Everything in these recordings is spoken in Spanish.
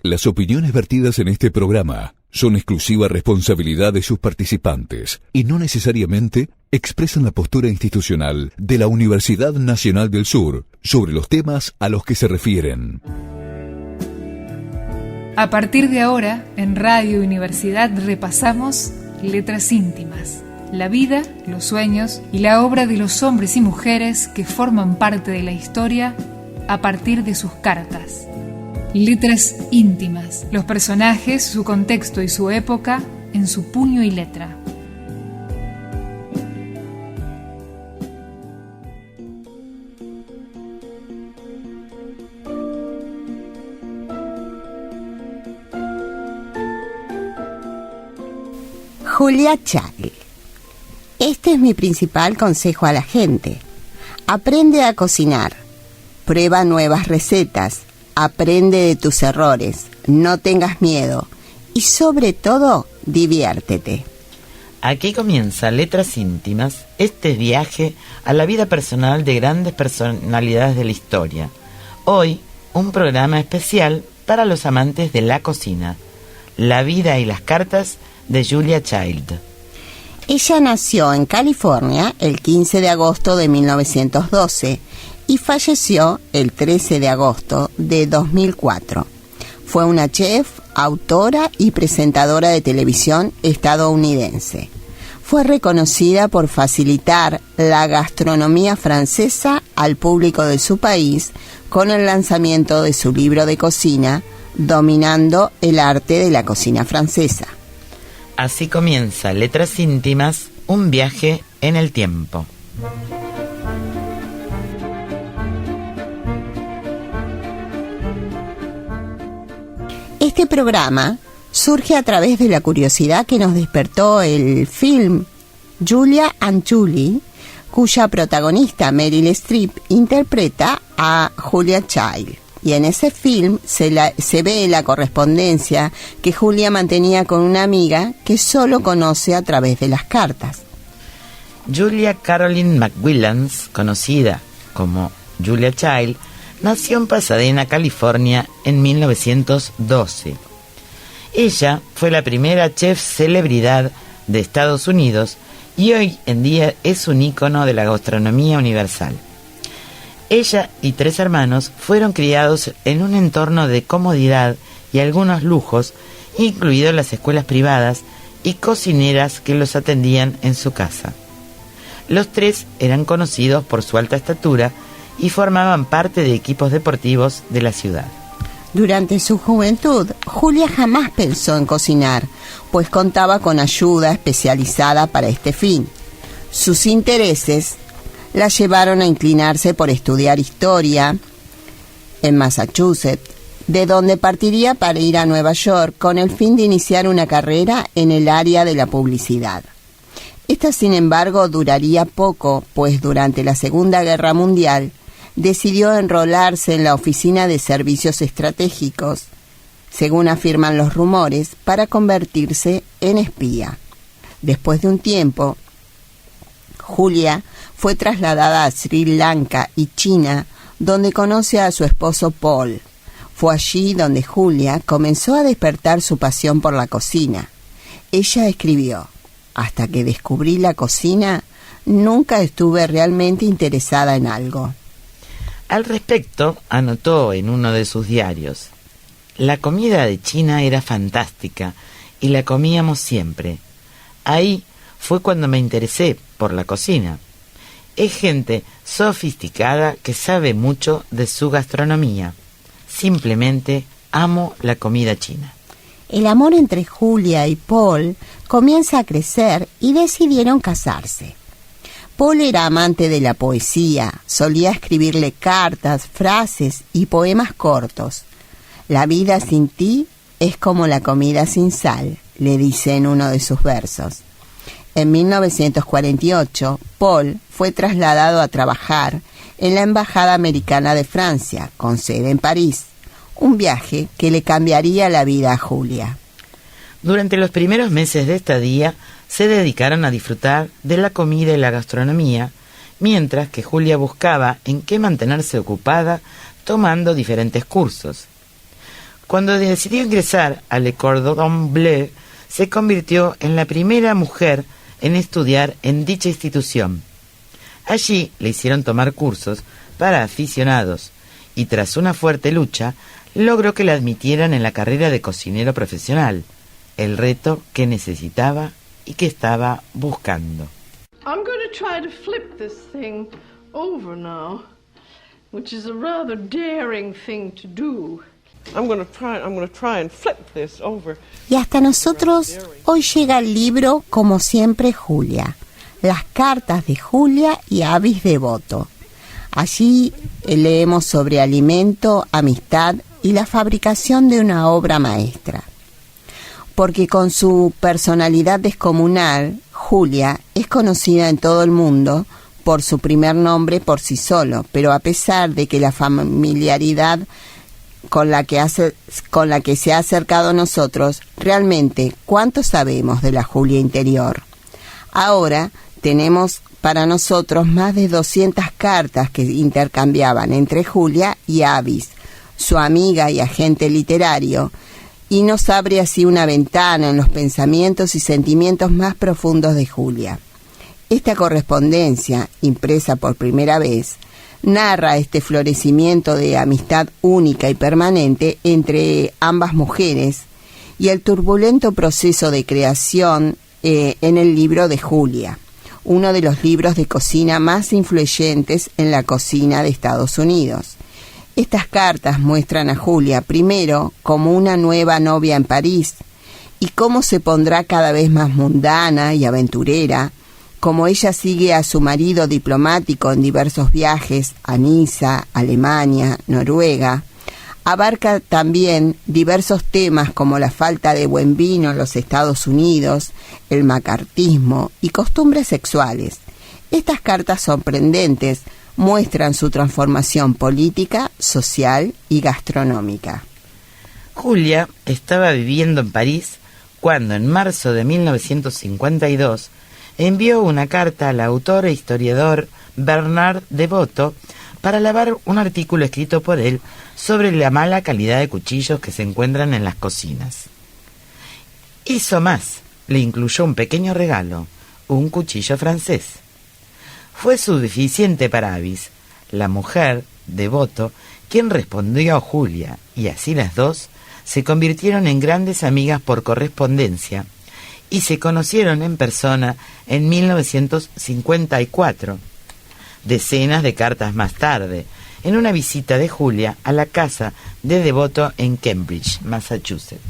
Las opiniones vertidas en este programa son exclusiva responsabilidad de sus participantes y no necesariamente expresan la postura institucional de la Universidad Nacional del Sur sobre los temas a los que se refieren. A partir de ahora, en Radio Universidad repasamos Letras Íntimas, la vida, los sueños y la obra de los hombres y mujeres que forman parte de la historia a partir de sus cartas. Letras íntimas, los personajes, su contexto y su época en su puño y letra. Julia Child. Este es mi principal consejo a la gente. Aprende a cocinar. Prueba nuevas recetas. Aprende de tus errores. No tengas miedo. Y sobre todo, diviértete. Aquí comienza Letras Íntimas, este viaje a la vida personal de grandes personalidades de la historia. Hoy, un programa especial para los amantes de la cocina. La vida y las cartas de Julia Child. Ella nació en California el 15 de agosto de 1912 y falleció el 13 de agosto de 2004. Fue una chef, autora y presentadora de televisión estadounidense. Fue reconocida por facilitar la gastronomía francesa al público de su país con el lanzamiento de su libro de cocina, Dominando el arte de la cocina francesa. Así comienza Letras Íntimas, un viaje en el tiempo. Este programa surge a través de la curiosidad que nos despertó el film Julia and Julie, cuya protagonista Meryl Streep interpreta a Julia Child. Y en ese film se ve la correspondencia que Julia mantenía con una amiga que solo conoce a través de las cartas. Julia Caroline McWilliams, conocida como Julia Child, nació en Pasadena, California, en 1912. Ella fue la primera chef celebridad de Estados Unidos y hoy en día es un ícono de la gastronomía universal. Ella y 3 hermanos fueron criados en un entorno de comodidad y algunos lujos, incluidas las escuelas privadas y cocineras que los atendían en su casa. Los 3 eran conocidos por su alta estatura y formaban parte de equipos deportivos de la ciudad. Durante su juventud, Julia jamás pensó en cocinar, pues contaba con ayuda especializada para este fin. Sus intereses la llevaron a inclinarse por estudiar historia en Massachusetts, de donde partiría para ir a Nueva York con el fin de iniciar una carrera en el área de la publicidad. Esta, sin embargo, duraría poco, pues durante la Segunda Guerra Mundial decidió enrolarse en la Oficina de Servicios Estratégicos, según afirman los rumores, para convertirse en espía. Después de un tiempo, Julia fue trasladada a Sri Lanka y China, donde conoce a su esposo Paul. Fue allí donde Julia comenzó a despertar su pasión por la cocina. Ella escribió: "Hasta que descubrí la cocina, nunca estuve realmente interesada en algo". Al respecto, anotó en uno de sus diarios: "La comida de China era fantástica y la comíamos siempre. Ahí fue cuando me interesé por la cocina. Es gente sofisticada que sabe mucho de su gastronomía. Simplemente amo la comida china". El amor entre Julia y Paul comienza a crecer y decidieron casarse. Paul era amante de la poesía, solía escribirle cartas, frases y poemas cortos. "La vida sin ti es como la comida sin sal", le dice en uno de sus versos. En 1948, Paul fue trasladado a trabajar en la Embajada Americana de Francia, con sede en París, un viaje que le cambiaría la vida a Julia. Durante los primeros meses de estadía, se dedicaron a disfrutar de la comida y la gastronomía, mientras que Julia buscaba en qué mantenerse ocupada tomando diferentes cursos. Cuando decidió ingresar a Le Cordon Bleu, se convirtió en la primera mujer en estudiar en dicha institución. Allí le hicieron tomar cursos para aficionados y tras una fuerte lucha logró que la admitieran en la carrera de cocinero profesional, el reto que necesitaba y que estaba buscando. I'm going to try to flip this thing over now, which is a rather daring thing to do. I'm going to try and flip this over. Y hasta nosotros hoy llega el libro Como siempre Julia, las cartas de Julia y Avis Devoto. Allí leemos sobre alimento, amistad y la fabricación de una obra maestra. Porque con su personalidad descomunal, Julia es conocida en todo el mundo por su primer nombre por sí solo, pero a pesar de que la familiaridad con la que se ha acercado a nosotros, realmente, ¿cuánto sabemos de la Julia interior? Ahora tenemos para nosotros más de 200 cartas que intercambiaban entre Julia y Avis, su amiga y agente literario, y nos abre así una ventana en los pensamientos y sentimientos más profundos de Julia. Esta correspondencia, impresa por primera vez, narra este florecimiento de amistad única y permanente entre ambas mujeres y el turbulento proceso de creación en el libro de Julia, uno de los libros de cocina más influyentes en la cocina de Estados Unidos. Estas cartas muestran a Julia primero como una nueva novia en París y cómo se pondrá cada vez más mundana y aventurera, como ella sigue a su marido diplomático en diversos viajes a Niza, Alemania, Noruega. Abarca también diversos temas como la falta de buen vino en los Estados Unidos, el macartismo y costumbres sexuales. Estas cartas sorprendentes muestran su transformación política, social y gastronómica. Julia estaba viviendo en París cuando en marzo de 1952 envió una carta al autor e historiador Bernard Devoto para alabar un artículo escrito por él sobre la mala calidad de cuchillos que se encuentran en las cocinas. Hizo más, le incluyó un pequeño regalo, un cuchillo francés. Fue suficiente para Avis, la mujer, Devoto, quien respondió a Julia, y así las dos se convirtieron en grandes amigas por correspondencia y se conocieron en persona en 1954, decenas de cartas más tarde, en una visita de Julia a la casa de Devoto en Cambridge, Massachusetts.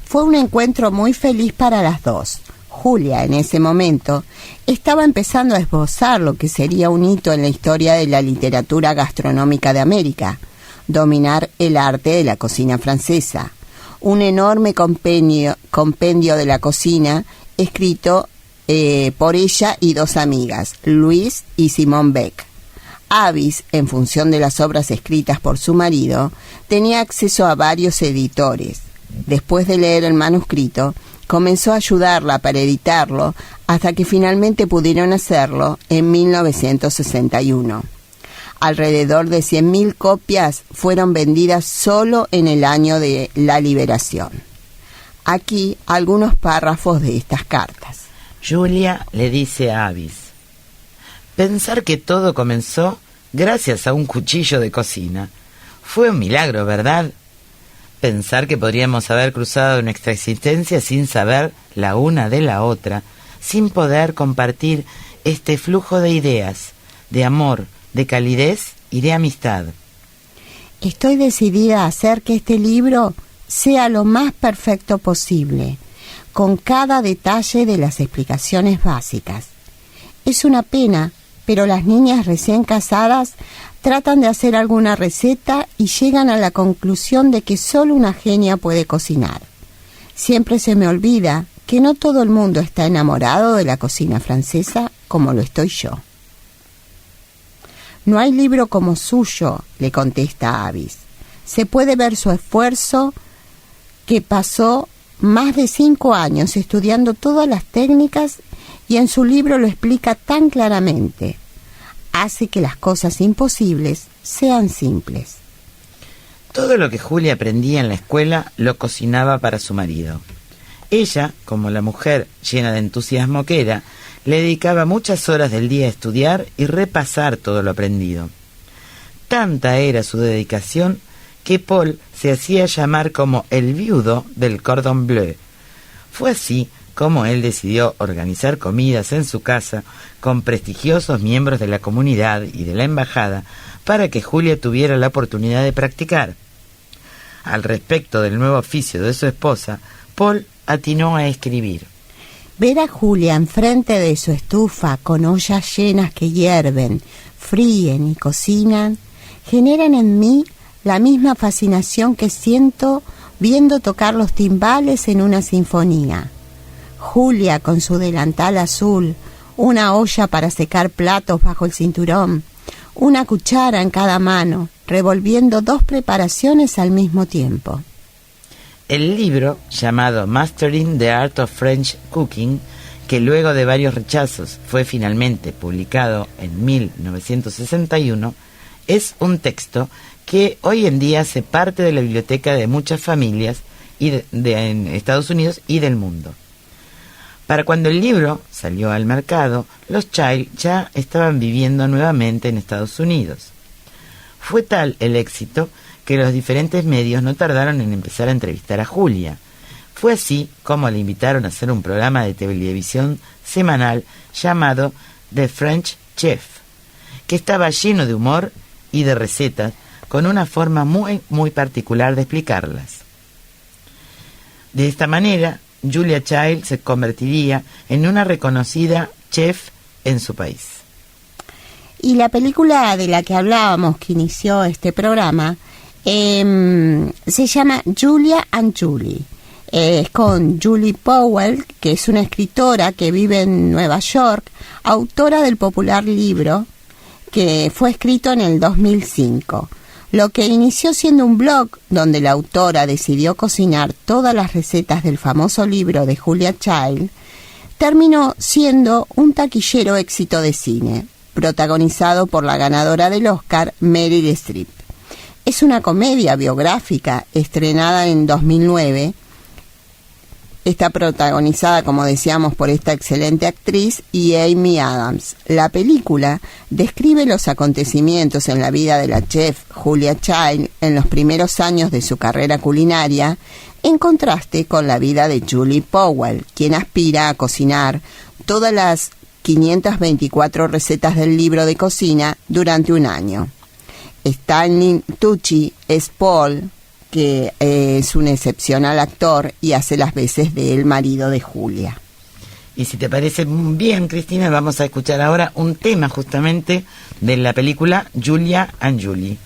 Fue un encuentro muy feliz para las dos. Julia, en ese momento, estaba empezando a esbozar lo que sería un hito en la historia de la literatura gastronómica de América, dominar el arte de la cocina francesa. Un enorme compendio de la cocina escrito por ella y dos amigas, Louise y Simone Beck. Avis, en función de las obras escritas por su marido, tenía acceso a varios editores. Después de leer el manuscrito, comenzó a ayudarla para editarlo hasta que finalmente pudieron hacerlo en 1961. Alrededor de 100.000 copias fueron vendidas solo en el año de la liberación. Aquí algunos párrafos de estas cartas. Julia le dice a Avis: pensar que todo comenzó gracias a un cuchillo de cocina. Fue un milagro, ¿verdad? Pensar que podríamos haber cruzado nuestra existencia sin saber la una de la otra, sin poder compartir este flujo de ideas, de amor, de calidez y de amistad. Estoy decidida a hacer que este libro sea lo más perfecto posible, con cada detalle de las explicaciones básicas. Es una pena, pero las niñas recién casadas tratan de hacer alguna receta y llegan a la conclusión de que solo una genia puede cocinar. Siempre se me olvida que no todo el mundo está enamorado de la cocina francesa como lo estoy yo. No hay libro como suyo, le contesta Avis. Se puede ver su esfuerzo, que pasó más de 5 años estudiando todas las técnicas y en su libro lo explica tan claramente. Hace que las cosas imposibles sean simples. Todo lo que Julia aprendía en la escuela lo cocinaba para su marido. Ella, como la mujer llena de entusiasmo que era, le dedicaba muchas horas del día a estudiar y repasar todo lo aprendido. Tanta era su dedicación que Paul se hacía llamar como el viudo del cordon bleu. Fue así como él decidió organizar comidas en su casa con prestigiosos miembros de la comunidad y de la embajada para que Julia tuviera la oportunidad de practicar. Al respecto del nuevo oficio de su esposa, Paul atinó a escribir: Ver a Julia enfrente de su estufa con ollas llenas que hierven, fríen y cocinan, generan en mí la misma fascinación que siento viendo tocar los timbales en una sinfonía. Julia con su delantal azul, una olla para secar platos bajo el cinturón, una cuchara en cada mano, revolviendo 2 preparaciones al mismo tiempo. El libro, llamado Mastering the Art of French Cooking, que luego de varios rechazos fue finalmente publicado en 1961, es un texto que hoy en día hace parte de la biblioteca de muchas familias en Estados Unidos y del mundo. Para cuando el libro salió al mercado, los Child ya estaban viviendo nuevamente en Estados Unidos. Fue tal el éxito que los diferentes medios no tardaron en empezar a entrevistar a Julia. Fue así como le invitaron a hacer un programa de televisión semanal llamado The French Chef, que estaba lleno de humor y de recetas, con una forma muy particular de explicarlas. De esta manera, Julia Child se convertiría en una reconocida chef en su país. Y la película de la que hablábamos, que inició este programa, se llama Julia and Julie. Es con Julie Powell, que es una escritora que vive en Nueva York, autora del popular libro que fue escrito en el 2005. Lo que inició siendo un blog donde la autora decidió cocinar todas las recetas del famoso libro de Julia Child, terminó siendo un taquillero éxito de cine, protagonizado por la ganadora del Oscar, Meryl Streep. Es una comedia biográfica estrenada en 2009. Está protagonizada, como decíamos, por esta excelente actriz y Amy Adams. La película describe los acontecimientos en la vida de la chef Julia Child en los primeros años de su carrera culinaria, en contraste con la vida de Julie Powell, quien aspira a cocinar todas las 524 recetas del libro de cocina durante un año. Stanley Tucci es Paul, que es un excepcional actor y hace las veces del marido de Julia. Y si te parece bien, Cristina, vamos a escuchar ahora un tema justamente de la película Julia and Julie.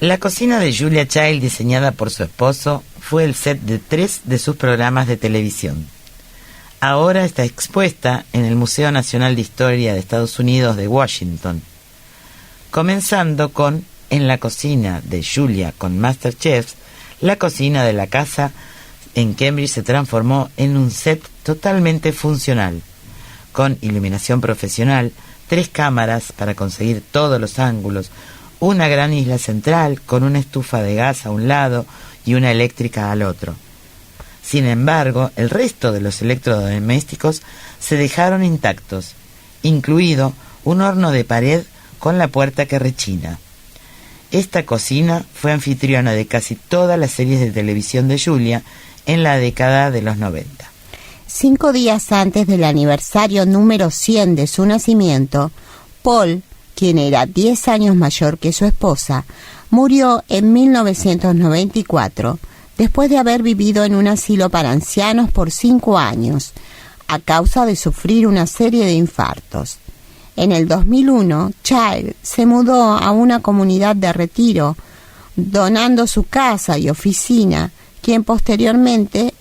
La cocina de Julia Child, diseñada por su esposo, fue el set de 3 de sus programas de televisión. Ahora está expuesta en el Museo Nacional de Historia de Estados Unidos de Washington, comenzando con En la cocina de Julia con MasterChef. La cocina de la casa en Cambridge se transformó en un set totalmente funcional, con iluminación profesional, 3 cámaras para conseguir todos los ángulos, una gran isla central con una estufa de gas a un lado y una eléctrica al otro. Sin embargo, el resto de los electrodomésticos se dejaron intactos, incluido un horno de pared con la puerta que rechina. Esta cocina fue anfitriona de casi todas las series de televisión de Julia en la década de los 90. 5 días antes del aniversario número 100 de su nacimiento, Paul, quien era 10 años mayor que su esposa, murió en 1994, después de haber vivido en un asilo para ancianos por 5 años, a causa de sufrir una serie de infartos. En el 2001, Child se mudó a una comunidad de retiro, donando su casa y oficina, quien posteriormente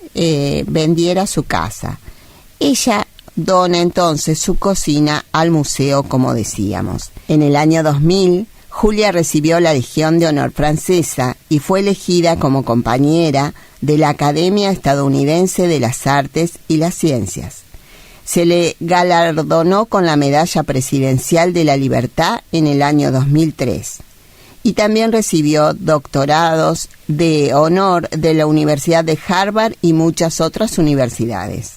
vendiera su casa. Ella dona entonces su cocina al museo, como decíamos. En el año 2000, Julia recibió la Legión de Honor francesa y fue elegida como compañera de la Academia Estadounidense de las Artes y las Ciencias. Se le galardonó con la Medalla Presidencial de la Libertad en el año 2003. Y también recibió doctorados de honor de la Universidad de Harvard y muchas otras universidades.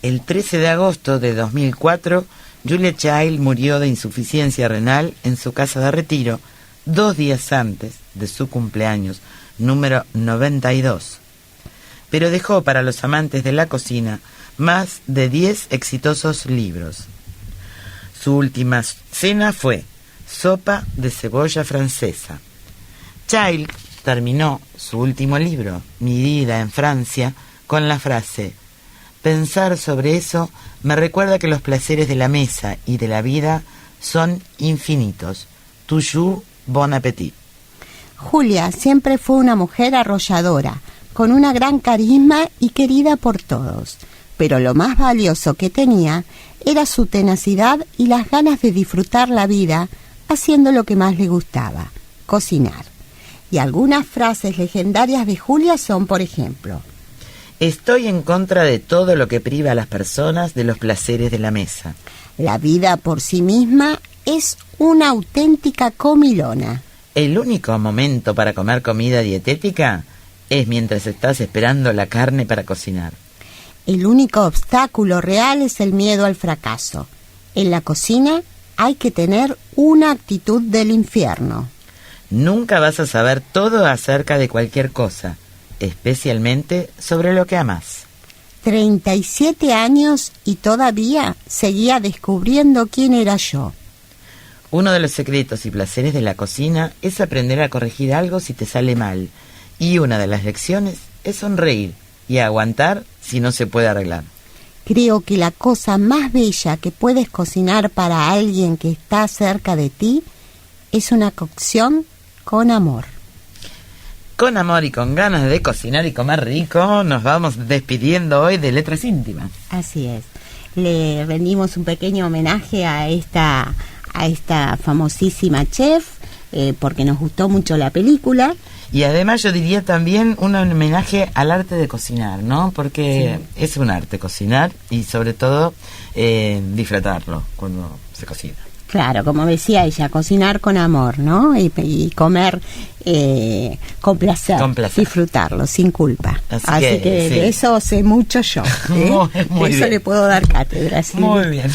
El 13 de agosto de 2004, Julia Child murió de insuficiencia renal en su casa de retiro 2 días antes de su cumpleaños, número 92. Pero dejó para los amantes de la cocina más de 10 exitosos libros. Su última cena fue Sopa de cebolla francesa. Child terminó su último libro, Mi vida en Francia, con la frase: pensar sobre eso me recuerda que los placeres de la mesa y de la vida son infinitos. Toujours bon appétit. Julia siempre fue una mujer arrolladora, con una gran carisma y querida por todos. Pero lo más valioso que tenía era su tenacidad y las ganas de disfrutar la vida haciendo lo que más le gustaba, cocinar. Y algunas frases legendarias de Julia son, por ejemplo: estoy en contra de todo lo que priva a las personas de los placeres de la mesa. La vida por sí misma es una auténtica comilona. El único momento para comer comida dietética es mientras estás esperando la carne para cocinar. El único obstáculo real es el miedo al fracaso. En la cocina hay que tener una actitud del infierno. Nunca vas a saber todo acerca de cualquier cosa, especialmente sobre lo que amás. 37 años y todavía seguía descubriendo quién era yo. Uno de los secretos y placeres de la cocina es aprender a corregir algo si te sale mal. Y una de las lecciones es sonreír y aguantar si no se puede arreglar. Creo que la cosa más bella que puedes cocinar para alguien que está cerca de ti es una cocción con amor. Con amor y con ganas de cocinar y comer rico, nos vamos despidiendo hoy de Letras Íntimas. Así es. Le rendimos un pequeño homenaje a esta famosísima chef, porque nos gustó mucho la película. Y además yo diría también un homenaje al arte de cocinar, ¿no? Porque sí, es un arte cocinar y sobre todo disfrutarlo cuando se cocina. Claro, como decía ella, cocinar con amor, ¿no? Y comer con placer, disfrutarlo, sin culpa. Así que sí, de eso sé mucho yo. Muy de eso bien. Le puedo dar cátedra. ¿Sí? Muy bien.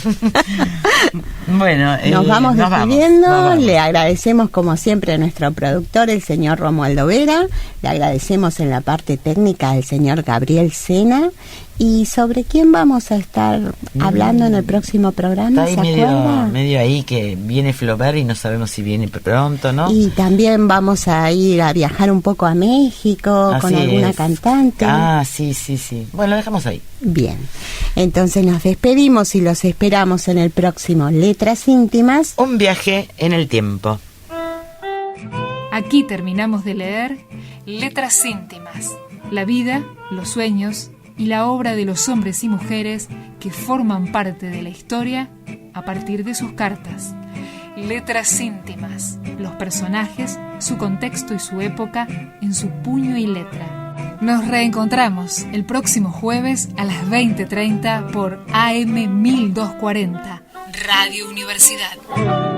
Bueno, nos vamos despidiendo. Le agradecemos como siempre a nuestro productor, el señor Romualdo Vera. Le agradecemos en la parte técnica al señor Gabriel Sena. ¿Y sobre quién vamos a estar hablando en el próximo programa? Está ahí medio ahí que viene Flaubert y no sabemos si viene pronto, ¿no? Y también vamos a ir a viajar un poco a México con alguna cantante. Sí. Bueno, lo dejamos ahí. Bien, entonces nos despedimos y los esperamos en el próximo Letras Íntimas. Un viaje en el tiempo. Aquí terminamos de leer Letras Íntimas, la vida, los sueños y la obra de los hombres y mujeres que forman parte de la historia a partir de sus cartas. Letras Íntimas, los personajes, su contexto y su época en su puño y letra. Nos reencontramos el próximo jueves a las 20:30 por AM 1240, Radio Universidad.